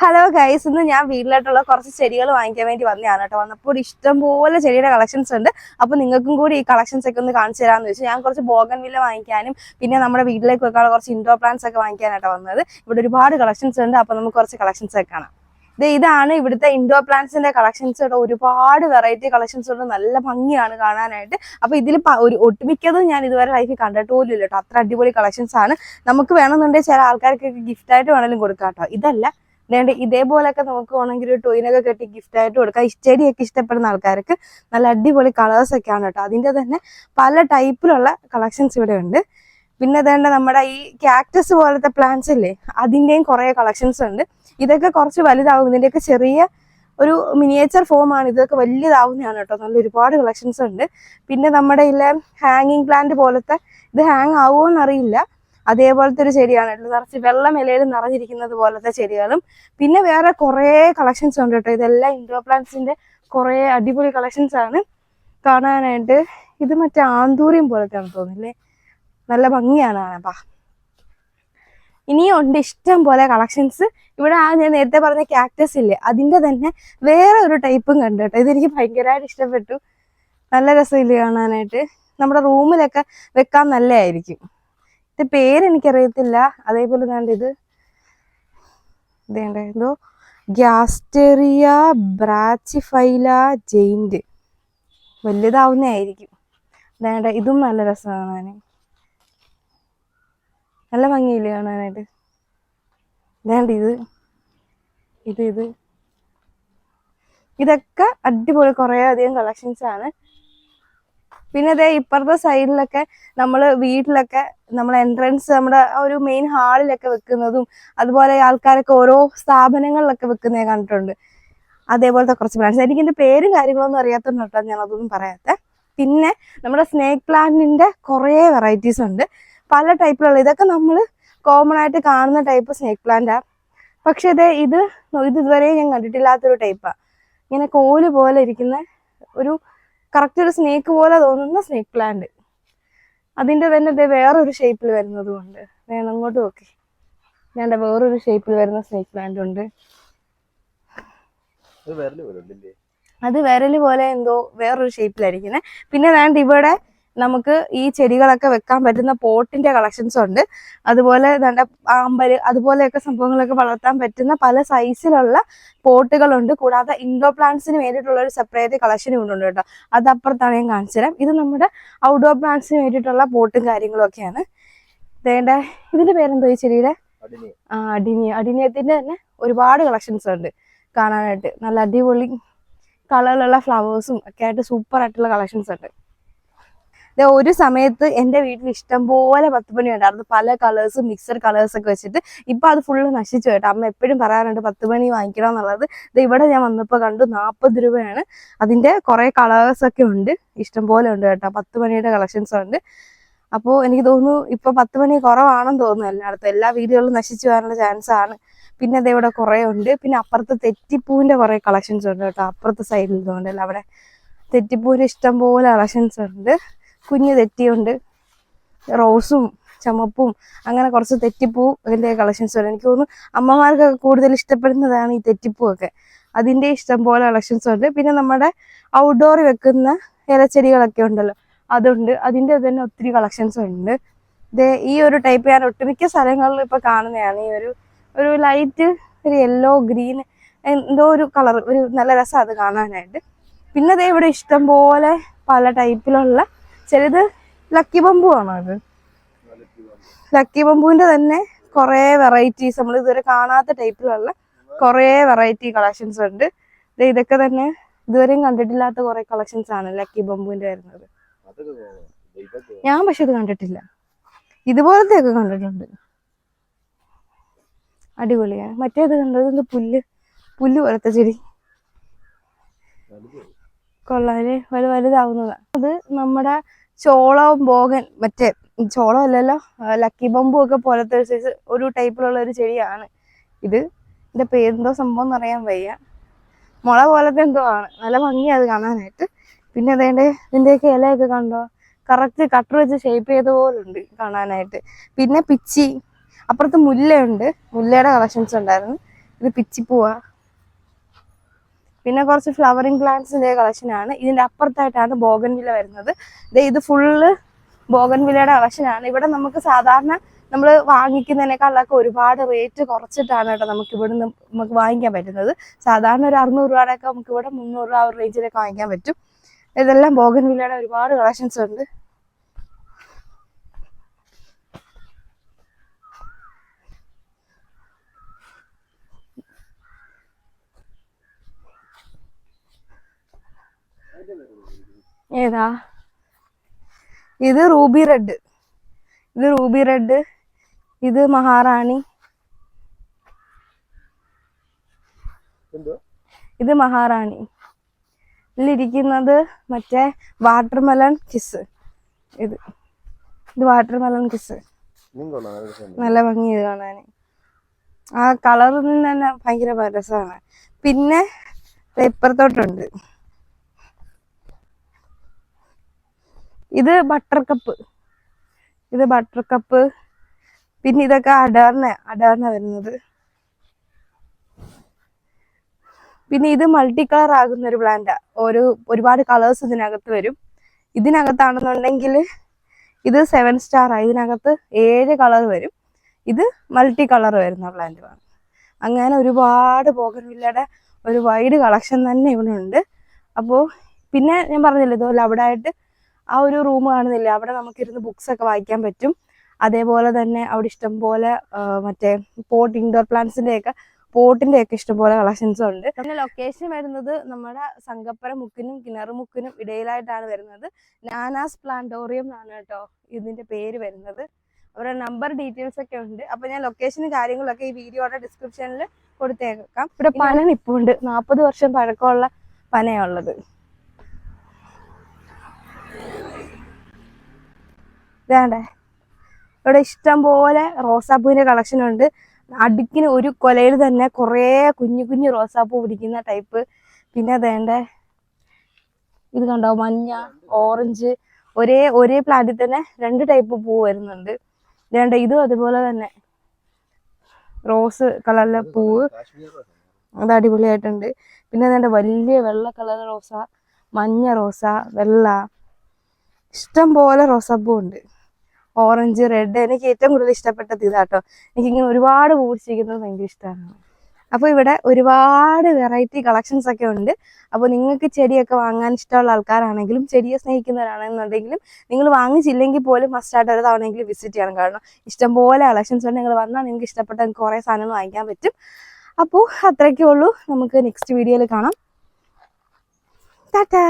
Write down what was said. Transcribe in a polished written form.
Hello guys, ഇന്ന് ഞാൻ വീട്ടിലായിട്ടുള്ള കുറച്ച് ചെടികൾ വാങ്ങിക്കാൻ വേണ്ടി വന്നതാണ് കേട്ടോ. വന്നപ്പോൾ ഇഷ്ടംപോലെ ചെടിയുടെ കളക്ഷൻസ് ഉണ്ട്. അപ്പോൾ നിങ്ങൾക്കും കൂടി ഈ കളക്ഷൻസ് ഒക്കെ ഒന്ന് കാണിച്ചു തരാമെന്ന് വെച്ചാൽ ഞാൻ കുറച്ച് ബോഗൺവില്ല വാങ്ങിക്കാനും പിന്നെ നമ്മുടെ വീട്ടിലേക്ക് വെക്കാനുള്ള കുറച്ച് ഇൻഡോർ പ്ലാന്റ്സ് ഒക്കെ വാങ്ങിക്കാനായിട്ടോ വന്നത്. ഇവിടെ ഒരുപാട് കളക്ഷൻസ് ഉണ്ട്. അപ്പോൾ നമുക്ക് കുറച്ച് കളക്ഷൻസ് ഒക്കെ കാണാം. ഇതാണ് ഇവിടുത്തെ ഇൻഡോർ പ്ലാന്റ്സിന്റെ കളക്ഷൻസ് കേട്ടോ. ഒരുപാട് വെറൈറ്റി കളക്ഷൻസ് ഉണ്ട്. നല്ല ഭംഗിയാണ് കാണാനായിട്ട്. അപ്പോൾ ഇതിൽ ഒട്ടുമിക്കതും ഞാൻ ഇതുവരെ ലൈഫിൽ കണ്ടിട്ട് പോലും ഇല്ല കേട്ടോ. അത്ര അടിപൊളി കളക്ഷൻസ് ആണ്. നമുക്ക് വേണമെന്നുണ്ടെങ്കിൽ ചില ആൾക്കാർക്കൊക്കെ ഗിഫ്റ്റായിട്ട് വേണമെങ്കിലും കൊടുക്കാം കേട്ടോ. ഇതല്ല ഇതേപോലൊക്കെ നമുക്ക് വേണമെങ്കിൽ ഒരു ടോയിനൊക്കെ കെട്ടി ഗിഫ്റ്റ് ആയിട്ട് കൊടുക്കാം. ചെടിയൊക്കെ ഇഷ്ടപ്പെടുന്ന ആൾക്കാർക്ക് നല്ല അടിപൊളി കളേഴ്സ് ഒക്കെയാണ് കേട്ടോ. അതിൻ്റെ തന്നെ പല ടൈപ്പിലുള്ള കളക്ഷൻസ് ഇവിടെ ഉണ്ട്. പിന്നെ നമ്മുടെ ഈ കാക്ടസ് പോലത്തെ പ്ലാന്റ്സ് ഇല്ലേ, അതിൻ്റെയും കുറേ കളക്ഷൻസ് ഉണ്ട്. ഇതൊക്കെ കുറച്ച് വലുതാവും. ഇതിൻ്റെയൊക്കെ ചെറിയ ഒരു മിനിയേച്ചർ ഫോമാണ്. ഇതൊക്കെ വലിയതാവുന്നതാണ് കേട്ടോ. നല്ല ഒരുപാട് കളക്ഷൻസ് ഉണ്ട്. പിന്നെ നമ്മുടെ ഇതിലെ ഹാങ്ങിങ് പ്ലാന്റ് പോലത്തെ, ഇത് ഹാങ് ആവുമോ എന്നറിയില്ല, അതേപോലത്തെ ഒരു ചെടിയാണ് കേട്ടോ. നിറച്ച് വെള്ളം ഇലയിൽ നിറഞ്ഞിരിക്കുന്നത് പോലത്തെ ചെടികളും പിന്നെ വേറെ കുറേ കളക്ഷൻസ് ഉണ്ട് കേട്ടോ. ഇതെല്ലാം ഇൻഡോർ പ്ലാന്റ്സിന്റെ കുറേ അടിപൊളി കളക്ഷൻസ് ആണ് കാണാനായിട്ട്. ഇത് മറ്റേ ആന്തൂറിയം പോലത്തെയാണ് തോന്നുന്നില്ലേ, നല്ല ഭംഗിയാണ് കാണാൻ. ഇനിയും ഉണ്ട് ഇഷ്ടം പോലെ കളക്ഷൻസ് ഇവിടെ. ഞാൻ നേരത്തെ പറഞ്ഞ കാക്ടസ് ഇല്ലേ, അതിന്റെ തന്നെ വേറെ ഒരു ടൈപ്പും കണ്ടു കേട്ടോ. ഇതെനിക്ക് ഭയങ്കരമായിട്ട് ഇഷ്ടപ്പെട്ടു. നല്ല രസമില്ലേ കാണാനായിട്ട്. നമ്മുടെ റൂമിലൊക്കെ വെക്കാൻ നല്ലതായിരിക്കും. ഇത് പേരെനിക്കറിയത്തില്ല. അതേപോലെ ഇത് എന്തോ ഗ്യാസ്റ്റെറിയ ബ്രാച്ചിഫൈല ജെയിന്റ്, വലുതാവുന്നതായിരിക്കും. ഇതും നല്ല രസമാണ് കാണാൻ. നല്ല ഭംഗിയില്ലേ കാണാനായിട്ട്. ഇതൊക്കെ അടിപൊളി കുറേ അധികം കളക്ഷൻസ് ആണ്. പിന്നെ ഇപ്പുറത്തെ സൈഡിലൊക്കെ നമ്മൾ വീട്ടിലൊക്കെ നമ്മൾ എൻട്രൻസ് നമ്മുടെ ഒരു മെയിൻ ഹാളിലൊക്കെ വെക്കുന്നതും അതുപോലെ ആൾക്കാരൊക്കെ ഓരോ സ്ഥാപനങ്ങളിലൊക്കെ വെക്കുന്നത് കണ്ടിട്ടുണ്ട്. അതേപോലത്തെ കുറച്ച് പ്ലാന്റ്സ്. എനിക്കിതിന്റെ പേരും കാര്യങ്ങളൊന്നും അറിയാത്തതുകൊണ്ട് കേട്ടോ ഞാൻ അതൊന്നും പറയാത്തെ. പിന്നെ നമ്മുടെ സ്നേക്ക് പ്ലാന്റിന്റെ കുറേ വെറൈറ്റീസ് ഉണ്ട്, പല ടൈപ്പിലുള്ള. ഇതൊക്കെ നമ്മൾ കോമൺ ആയിട്ട് കാണുന്ന ടൈപ്പ് സ്നേക്ക് പ്ലാന്റാ. പക്ഷെ ഇത് ഇതുവരെ ഞാൻ കണ്ടിട്ടില്ലാത്തൊരു ടൈപ്പാണ്. ഇങ്ങനെ കോല് പോലെ ഇരിക്കുന്ന ഒരു കറക്റ്റ് ഒരു സ്നേക്ക് പോലെ തോന്നുന്ന സ്നേക്ക് പ്ലാന്റ്. അതിൻ്റെ തന്നെ വേറൊരു ഷേപ്പിൽ വരുന്നതും ഉണ്ട്. വേണം അങ്ങോട്ട് നോക്കി. വേറൊരു ഷേപ്പിൽ വരുന്ന സ്നേക്ക് പ്ലാന്റ് ഉണ്ട്. അത് വിരല് പോലെ എന്തോ വേറൊരു ഷേപ്പിലായിരിക്കുന്നത്. പിന്നെ ഇവിടെ നമുക്ക് ഈ ചെടികളൊക്കെ വെക്കാൻ പറ്റുന്ന പോട്ടിന്റെ കളക്ഷൻസ് ഉണ്ട്. അതുപോലെ ആമ്പല് അതുപോലെയൊക്കെ സംഭവങ്ങളൊക്കെ വളർത്താൻ പറ്റുന്ന പല സൈസിലുള്ള പോട്ടുകളുണ്ട്. കൂടാതെ ഇൻഡോർ പ്ലാന്റ്സിന് വേണ്ടിയിട്ടുള്ള ഒരു സെപ്പറേറ്റ് കളക്ഷനും ഉണ്ട് കേട്ടോ. അത് അപ്പുറത്താണ് ഞാൻ കാണിച്ചു തരാം. ഇത് നമ്മുടെ ഔട്ട്ഡോർ പ്ലാന്റ്സിന് വേണ്ടിയിട്ടുള്ള പോട്ടും കാര്യങ്ങളും ഒക്കെയാണ്. ഇതിന്റെ പേരെന്തോ ഈ ചെടിയുടെ? അഡിനിയത്തിന്റെ തന്നെ ഒരുപാട് കളക്ഷൻസ് ഉണ്ട് കാണാനായിട്ട്. നല്ല അടിപൊളി കളറിലുള്ള ഫ്ലവേഴ്സും ഒക്കെ ആയിട്ട് സൂപ്പർ ആയിട്ടുള്ള കളക്ഷൻസ് ഉണ്ട്. ഒരു സമയത്ത് എൻ്റെ വീട്ടിൽ ഇഷ്ടംപോലെ 10 മണി ഉണ്ടായിരുന്നു, പല കളേഴ്സും മിക്സഡ് കളേഴ്സ് ഒക്കെ വെച്ചിട്ട്. ഇപ്പൊ അത് ഫുള്ള് നശിച്ചു കേട്ടോ. അമ്മ എപ്പോഴും പറയാറുണ്ട് 10 മണി വാങ്ങിക്കണം എന്നുള്ളത്. ഇവിടെ ഞാൻ വന്നപ്പോൾ കണ്ടു 40 രൂപയാണ്. അതിന്റെ കുറെ കളേഴ്സ് ഒക്കെ ഉണ്ട്, ഇഷ്ടംപോലെ ഉണ്ട് കേട്ടോ. 10 മണിയുടെ കളക്ഷൻസ് ഉണ്ട്. അപ്പോൾ എനിക്ക് തോന്നുന്നു ഇപ്പൊ 10 മണി കുറവാണെന്ന് തോന്നുന്നു എല്ലായിടത്തും. എല്ലാ വീടുകളിലും നശിച്ചു പോകാനുള്ള ചാൻസ് ആണ്. പിന്നെ ഇവിടെ കുറെ ഉണ്ട്. പിന്നെ അപ്പുറത്ത് തെറ്റിപ്പൂവിന്റെ കുറെ കളക്ഷൻസ് ഉണ്ട് കേട്ടോ. അപ്പുറത്തെ സൈഡിൽ ഇതുകൊണ്ടല്ല, അവിടെ തെറ്റിപ്പൂവിന്റെ ഇഷ്ടംപോലെ കളക്ഷൻസ് ഉണ്ട്. കുഞ്ഞു തെറ്റിയുണ്ട്, റോസും ചുമപ്പും, അങ്ങനെ കുറച്ച് തെറ്റിപ്പൂ അതിൻ്റെ കളക്ഷൻസ് ഉണ്ട്. എനിക്ക് തോന്നുന്നു അമ്മമാർക്കൊക്കെ കൂടുതൽ ഇഷ്ടപ്പെടുന്നതാണ് ഈ തെറ്റിപ്പൂ ഒക്കെ. അതിൻ്റെ ഇഷ്ടംപോലെ കളക്ഷൻസ് ഉണ്ട്. പിന്നെ നമ്മുടെ ഔട്ട്ഡോറിൽ വെക്കുന്ന ഇലച്ചെടികളൊക്കെ ഉണ്ടല്ലോ, അതുണ്ട്. അതിൻ്റെ തന്നെ ഒത്തിരി കളക്ഷൻസ് ഉണ്ട്. ഈ ഒരു ടൈപ്പ് ഞാൻ ഒട്ടുമിക്ക സ്ഥലങ്ങളിൽ ഇപ്പൊ കാണുന്നതാണ്. ഈ ഒരു ലൈറ്റ് ഒരു യെല്ലോ ഗ്രീൻ എന്തോ ഒരു കളർ, ഒരു നല്ല രസം അത് കാണാനായിട്ട്. പിന്നെ ഇവിടെ ഇഷ്ടംപോലെ പല ടൈപ്പിലുള്ള, ചിലത് ലക്കി ബംബു ആണോ? ഇത് ലക്കി ബംബുവിന്റെ തന്നെ കുറെ വെറൈറ്റീസ്, നമ്മൾ ഇതുവരെ കാണാത്ത ടൈപ്പിലുള്ള കുറെ വെറൈറ്റി കളക്ഷൻസ് ഉണ്ട്. ഇതൊക്കെ തന്നെ ഇതുവരെയും കണ്ടിട്ടില്ലാത്ത കുറെ കളക്ഷൻസ് ആണ് ലക്കി ബംബുവിന്റെ വരുന്നത്. ഞാൻ പക്ഷെ ഇത് കണ്ടിട്ടില്ല. ഇതുപോലത്തെ ഒക്കെ കണ്ടിട്ടുണ്ട്, അടിപൊളിയാണ്. മറ്റേത് കണ്ടത് പുല്ല് പോലത്തെ ചെടി, കൊള്ളാല് വലുതാവുന്നതാണ്. അത് നമ്മുടെ ചോളവും ബോഗൻ, മറ്റേ ചോളം അല്ലല്ലോ, ലക്കി ബംബു ഒക്കെ പോലത്തെ ഒരു ടൈപ്പിലുള്ള ഒരു ചെടിയാണ് ഇത്. ഇതിന്റെ പേരെന്തോ സംഭവം എന്നറിയാൻ വയ്യ. മുള പോലത്തെ എന്തോ ആണ്, നല്ല ഭംഗിയാണ് അത് കാണാനായിട്ട്. പിന്നെ ഇതിന്റെയൊക്കെ ഇലയൊക്കെ കണ്ടോ, കറക്റ്റ് കട്ടർ വെച്ച് ഷേപ്പ് ചെയ്ത പോലുണ്ട് കാണാനായിട്ട്. പിന്നെ പിച്ചി, അപ്പുറത്ത് മുല്ലയുണ്ട്, മുല്ലയുടെ കളക്ഷൻസ് ഉണ്ടായിരുന്നു. ഇത് പിച്ചിപ്പൂവാ. പിന്നെ കുറച്ച് ഫ്ലവറിങ് പ്ലാന്റ്സിന്റെ കളക്ഷനാണ്. ഇതിന്റെ അപ്പുറത്തായിട്ടാണ് ബോഗൻവില്ല വരുന്നത്. ഇത് ഫുള്ള് ബോഗൻവില്ലയുടെ കളക്ഷനാണ്. ഇവിടെ നമുക്ക് സാധാരണ നമ്മൾ വാങ്ങിക്കുന്നതിനേക്കാളൊക്കെ ഒരുപാട് റേറ്റ് കുറച്ചിട്ടാണ് കേട്ടോ നമുക്ക് ഇവിടുന്ന് നമുക്ക് വാങ്ങിക്കാൻ പറ്റുന്നത്. സാധാരണ ഒരു 600 രൂപയുടെയൊക്കെ നമുക്ക് ഇവിടെ 300 രൂപ ഒരു റേഞ്ചിലൊക്കെ വാങ്ങിക്കാൻ പറ്റും. ഇതെല്ലാം ബോഗൻവില്ലയുടെ ഒരുപാട് കളക്ഷൻസ് ഉണ്ട്. ഏതാ ഇത്? Ruby red. ഇത് റൂബി റെഡ്. ഇത് മഹാറാണി. ഇത് മഹാറാണി. ഇതിലിരിക്കുന്നത് മറ്റേ വാട്ടർമെലൺ കിസ്. ഇത് വാട്ടർമെലൺ കിസ്. നല്ല ഭംഗി ഇത് കാണാൻ. ആ കളറിൽ നിന്ന് തന്നെ ഭയങ്കര രസമാണ്. പിന്നെ ഇപ്പുറത്തോട്ടുണ്ട്. ഇത് ബട്ടർ കപ്പ്. ഇത് ബട്ടർ കപ്പ്. പിന്നെ ഇതൊക്കെ അഡാർണ വരുന്നത്. പിന്നെ ഇത് മൾട്ടി കളർ ആകുന്ന ഒരു പ്ലാന്റാ. ഒരുപാട് കളേഴ്സ് ഇതിനകത്ത് വരും. ഇതിനകത്താണെന്നുണ്ടെങ്കിൽ ഇത് 7 സ്റ്റാർ. ഇതിനകത്ത് 7 കളർ വരും. ഇത് മൾട്ടി കളർ വരുന്ന പ്ലാന്റുമാണ്. അങ്ങനെ ഒരുപാട് ബോഗൻവില്ലയുടെ ഒരു വൈഡ് കളക്ഷൻ തന്നെ ഇവിടെ ഉണ്ട്. അപ്പോൾ പിന്നെ ഞാൻ പറഞ്ഞില്ലേ ഇതുപോലെ അവിടെ ആയിട്ട് ആ ഒരു റൂം കാണുന്നില്ല, അവിടെ നമുക്കിരുന്ന് ബുക്സ് ഒക്കെ വായിക്കാൻ പറ്റും. അതേപോലെ തന്നെ അവിടെ ഇഷ്ടംപോലെ മറ്റേ ഇൻഡോർ പ്ലാന്റ്സിന്റെ ഒക്കെ ഇഷ്ടംപോലെ കളക്ഷൻസും ഉണ്ട്. പിന്നെ ലൊക്കേഷൻ വരുന്നത് നമ്മുടെ സംഗപ്പുര മുക്കിനും കിണറുമുക്കിനും ഇടയിലായിട്ടാണ് വരുന്നത്. നാനാസ് പ്ലാന്റോറിയം എന്നാണ് കേട്ടോ ഇതിന്റെ പേര് വരുന്നത്. അവരുടെ നമ്പർ ഡീറ്റെയിൽസ് ഒക്കെ ഉണ്ട്. അപ്പൊ ഞാൻ ലൊക്കേഷനും കാര്യങ്ങളൊക്കെ ഈ വീഡിയോയുടെ ഡിസ്ക്രിപ്ഷനിൽ കൊടുത്തേക്കാം. ഇവിടെ പന നിപ്പുണ്ട്. 40 വർഷം പഴക്കമുള്ള പനയുള്ളത്. ഇതാണ്ടേ ഇവിടെ ഇഷ്ടം പോലെ റോസാപ്പൂവിന്റെ കളക്ഷൻ ഉണ്ട്. അടുക്കിന് ഒരു കൊലയിൽ തന്നെ കുറേ കുഞ്ഞു കുഞ്ഞു റോസാപ്പൂ പിടിക്കുന്ന ടൈപ്പ്. പിന്നെ അതേണ്ടേ ഇത് കണ്ടോ, മഞ്ഞ, ഓറഞ്ച്, ഒരേ പ്ലാന്റിൽ തന്നെ 2 ടൈപ്പ് പൂ വരുന്നുണ്ട്. ഇതേണ്ട ഇതും അതുപോലെ തന്നെ റോസ് കളറിലെ പൂവ്. അത് അടിപൊളിയായിട്ടുണ്ട്. പിന്നെ അതേണ്ട വലിയ വെള്ള കളർ റോസ, മഞ്ഞ റോസ, വെള്ള, ഇഷ്ടം പോലെ റോസാപ്പൂ ഉണ്ട്. Orange, red. എനിക്ക് ഏറ്റവും കൂടുതൽ ഇഷ്ടപ്പെട്ടത് ഇതാട്ടോ. എനിക്കിങ്ങനെ ഒരുപാട് പൂ പിടിച്ചിരിക്കുന്നത് ഭയങ്കര ഇഷ്ടമാണ്. അപ്പോൾ ഇവിടെ ഒരുപാട് വെറൈറ്റി കളക്ഷൻസ് ഒക്കെ ഉണ്ട്. അപ്പോൾ നിങ്ങൾക്ക് ചെടിയൊക്കെ വാങ്ങാൻ ഇഷ്ടമുള്ള ആൾക്കാരാണെങ്കിലും ചെടിയെ സ്നേഹിക്കുന്നവരാണെന്നുണ്ടെങ്കിലും നിങ്ങൾ വാങ്ങിച്ചില്ലെങ്കിൽ പോലും മസ്റ്റായിട്ട് ഒരു തവണയെങ്കിലും വിസിറ്റ് ചെയ്യണം. കാരണം ഇഷ്ടംപോലെ കളക്ഷൻസ് ഉണ്ട്. നിങ്ങൾ വന്നാൽ നിങ്ങൾക്ക് ഇഷ്ടപ്പെട്ട കുറേ സാധനങ്ങൾ വാങ്ങിക്കാൻ പറ്റും. അപ്പോൾ അത്രയ്ക്കേ ഉള്ളൂ. നമുക്ക് നെക്സ്റ്റ് വീഡിയോയിൽ കാണാം. ടാറ്റാ.